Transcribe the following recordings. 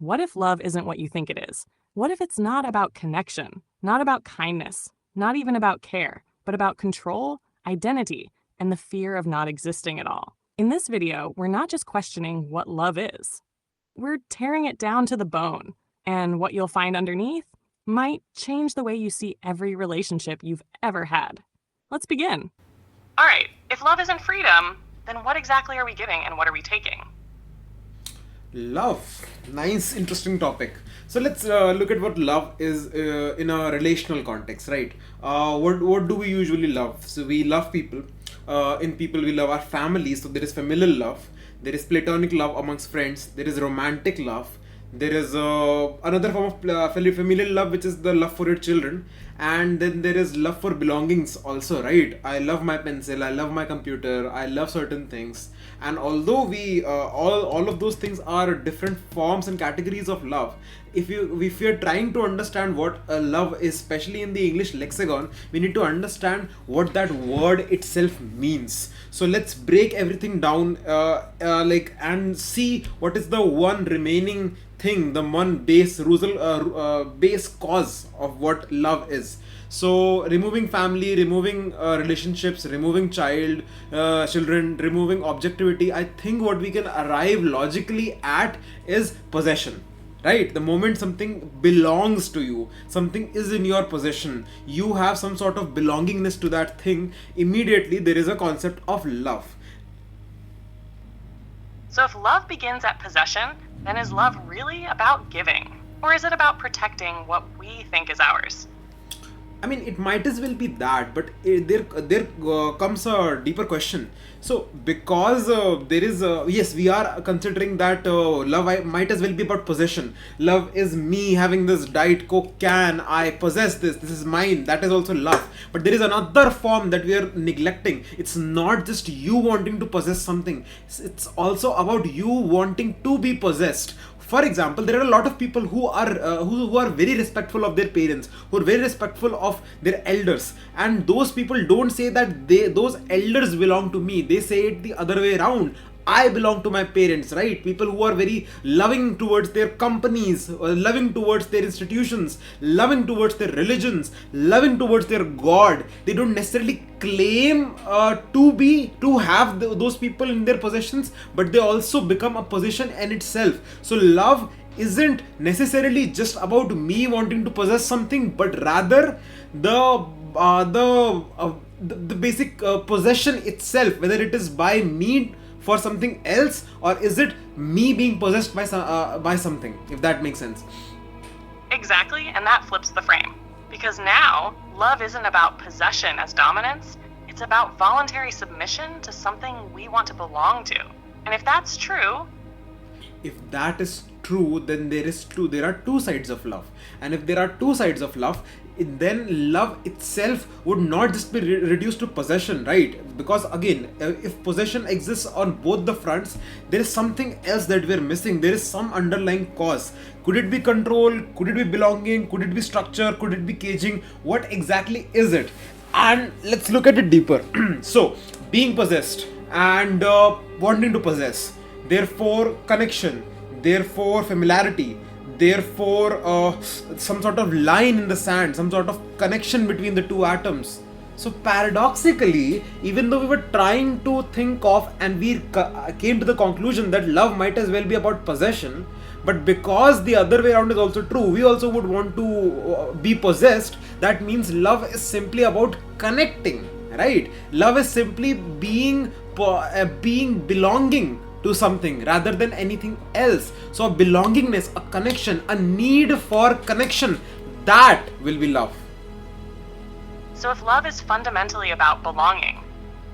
What if love isn't what you think it is? What if it's not about connection, not about kindness, not even about care, but about control, identity, and the fear of not existing at all? In this video, we're not just questioning what love is. We're tearing it down to the bone, and what you'll find underneath might change the way you see every relationship you've ever had. Let's begin. All right, if love isn't freedom, then what exactly are we giving and what are we taking? Love. Nice, interesting topic. So let's look at what love is in a relational context, right? What do we usually love? So we love people. In people, we love our families. So there is familial love. There is platonic love amongst friends. There is romantic love. There is another form of familial love, which is the love for your children, and then there is love for belongings also, right? I love my pencil, I love my computer, I love certain things. And although we all of those things are different forms and categories of love, if you're trying to understand what love is, especially in the English lexicon, we need to understand what that word itself means. So let's break everything down, and see what is the one remaining thing, the one base cause of what love is. So removing family, removing relationships, removing children, removing objectivity, I think what we can arrive logically at is possession, right? The moment something belongs to you, something is in your possession, you have some sort of belongingness to that thing, immediately there is a concept of love. So if love begins at possession, then is love really about giving? Or is it about protecting what we think is ours? I mean, it might as well be that, but there comes a deeper question. So, because there is, yes, we are considering that might as well be about possession. Love is me having this Diet Coke can, I possess this, this is mine, that is also love. But there is another form that we are neglecting. It's not just you wanting to possess something, it's also about you wanting to be possessed. For example, there are a lot of people who are very respectful of their parents, who are very respectful of their elders, and those people don't say that those elders belong to me. They say it the other way around. I belong to my parents, right? People who are very loving towards their companies, loving towards their institutions, loving towards their religions, loving towards their God. They don't necessarily claim to have those people in their possessions, but they also become a possession in itself. So love isn't necessarily just about me wanting to possess something, but rather the basic possession itself, whether it is by me for something else, or is it me being possessed by something, if that makes sense. Exactly, and that flips the frame. Because now, love isn't about possession as dominance, it's about voluntary submission to something we want to belong to. And if that's true, if that is true, then there are two sides of love. And if there are two sides of love, then love itself would not just be reduced to possession, right? Because again, if possession exists on both the fronts, there is something else that we're missing. There is some underlying cause. Could it be control? Could it be belonging? Could it be structure? Could it be caging? What exactly is it? And let's look at it deeper. So being possessed and wanting to possess, therefore connection, therefore familiarity, therefore some sort of line in the sand, some sort of connection between the two atoms. So paradoxically, even though we were trying to think of and we came to the conclusion that love might as well be about possession, but because the other way around is also true, we also would want to be possessed. That means love is simply about connecting, right? Love is simply being belonging to something rather than anything else. So a belongingness, a connection, a need for connection, that will be love. So if love is fundamentally about belonging,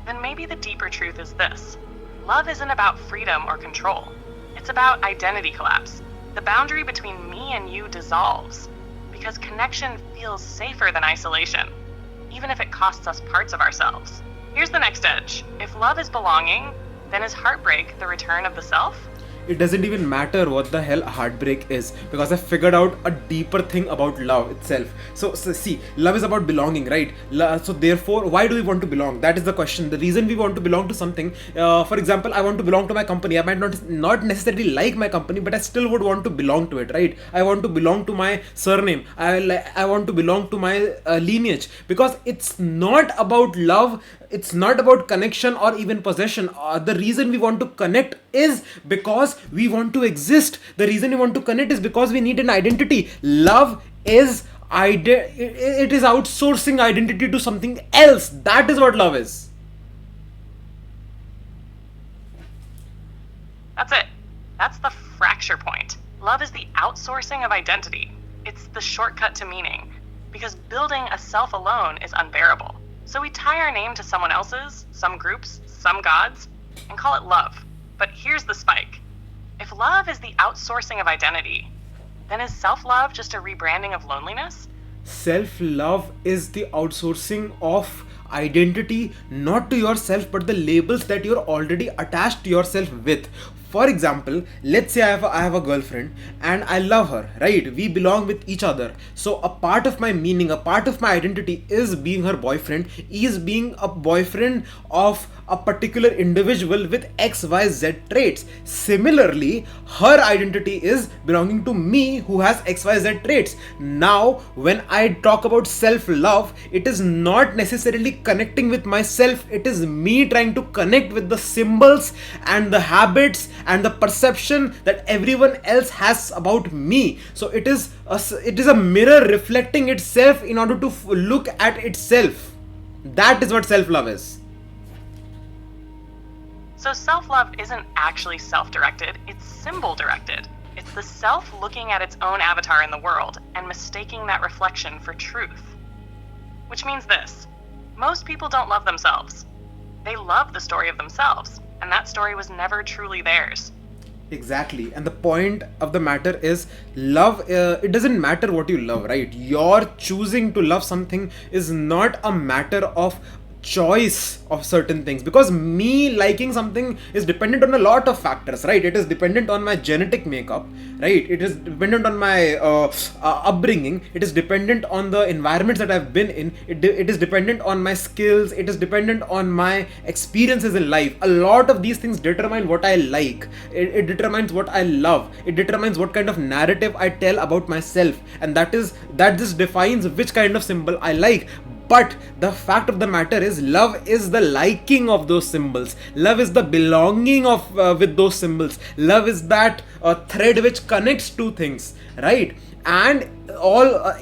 then maybe the deeper truth is this. Love isn't about freedom or control. It's about identity collapse. The boundary between me and you dissolves because connection feels safer than isolation, even if it costs us parts of ourselves. Here's the next edge. If love is belonging, then is heartbreak the return of the self? it doesn't even matter what the hell heartbreak is, because I figured out a deeper thing about love itself. So see, love is about belonging, right? So therefore, why do we want to belong? That is the question. The reason we want to belong to something, for example, I want to belong to my company. I might not necessarily like my company, but I still would want to belong to it, right? I want to belong to my surname. I want to belong to my lineage, because it's not about love. It's not about connection or even possession. The reason we want to connect is because we want to exist. The reason we want to connect is because we need an identity. Love is it is outsourcing identity to something else. That is what love is. That's it. That's the fracture point. Love is the outsourcing of identity. It's the shortcut to meaning. Because building a self alone is unbearable. So we tie our name to someone else's, some groups, some gods, and call it love. But here's the spike. If love is the outsourcing of identity, then is self-love just a rebranding of loneliness? Self-love is the outsourcing of identity, not to yourself, but the labels that you're already attached to yourself with. For example, let's say I have a girlfriend and I love her, right? We belong with each other. So a part of my meaning, a part of my identity is being her boyfriend, is being a boyfriend of a particular individual with XYZ traits. Similarly, her identity is belonging to me who has XYZ traits. Now, when I talk about self-love, it is not necessarily connecting with myself. It is me trying to connect with the symbols and the habits and the perception that everyone else has about me. So it is a mirror reflecting itself in order to look at itself. That is what self-love is. So self-love isn't actually self-directed, it's symbol-directed. It's the self looking at its own avatar in the world and mistaking that reflection for truth. Which means this: most people don't love themselves. They love the story of themselves, and that story was never truly theirs. Exactly. And the point of the matter is love, it doesn't matter what you love, right? Your choosing to love something is not a matter of choice of certain things, because me liking something is dependent on a lot of factors, right? It is dependent on my genetic makeup, right? It is dependent on my upbringing. It is dependent on the environments that I've been in. It is dependent on my skills. It is dependent on my experiences in life. A lot of these things determine what I like. It determines what I love. It determines what kind of narrative I tell about myself, and that just defines which kind of symbol I like. But the fact of the matter is, love is the liking of those symbols. Love is the belonging of with those symbols. Love is that thread which connects two things, right? And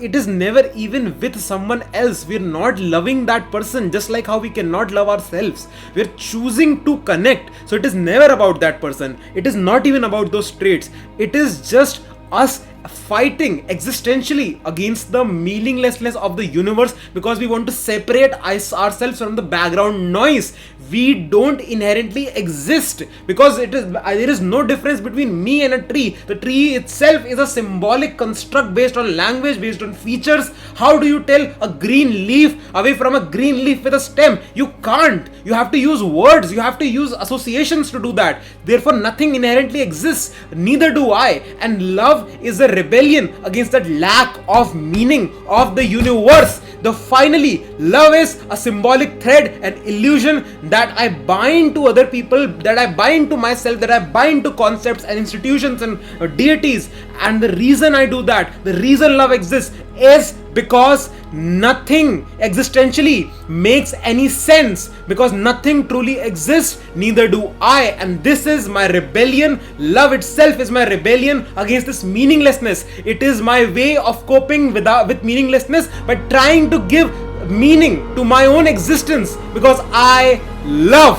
it is never even with someone else. We're not loving that person, just like how we cannot love ourselves. We're choosing to connect. So it is never about that person. It is not even about those traits. It is just us fighting existentially against the meaninglessness of the universe, because we want to separate ourselves from the background noise. We don't inherently exist, because there is no difference between me and a tree. The tree itself is a symbolic construct based on language, based on features. How do you tell a green leaf away from a green leaf with a stem? You can't. You have to use words, you have to use associations to do that. Therefore, nothing inherently exists, neither do I. And love is a rebellion against that lack of meaning of the universe. Finally, love is a symbolic thread, an illusion that I bind to other people, that I bind to myself, that I bind to concepts and institutions and deities. And the reason I do that, the reason love exists, is because nothing existentially makes any sense, because nothing truly exists, neither do I. And this is my rebellion. Love itself is my rebellion against this meaninglessness. It is my way of coping with meaninglessness by trying to give meaning to my own existence, because I love.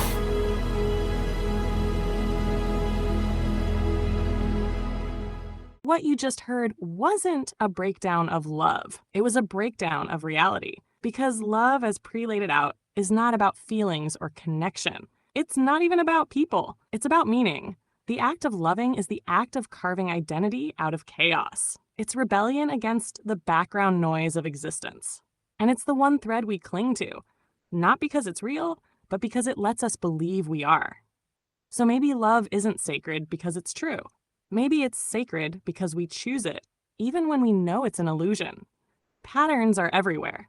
What you just heard wasn't a breakdown of love. It was a breakdown of reality. Because love, as pre-laid it out, is not about feelings or connection. It's not even about people. It's about meaning. The act of loving is the act of carving identity out of chaos. It's rebellion against the background noise of existence. And it's the one thread we cling to, not because it's real, but because it lets us believe we are. So maybe love isn't sacred because it's true. Maybe it's sacred because we choose it, even when we know it's an illusion. Patterns are everywhere.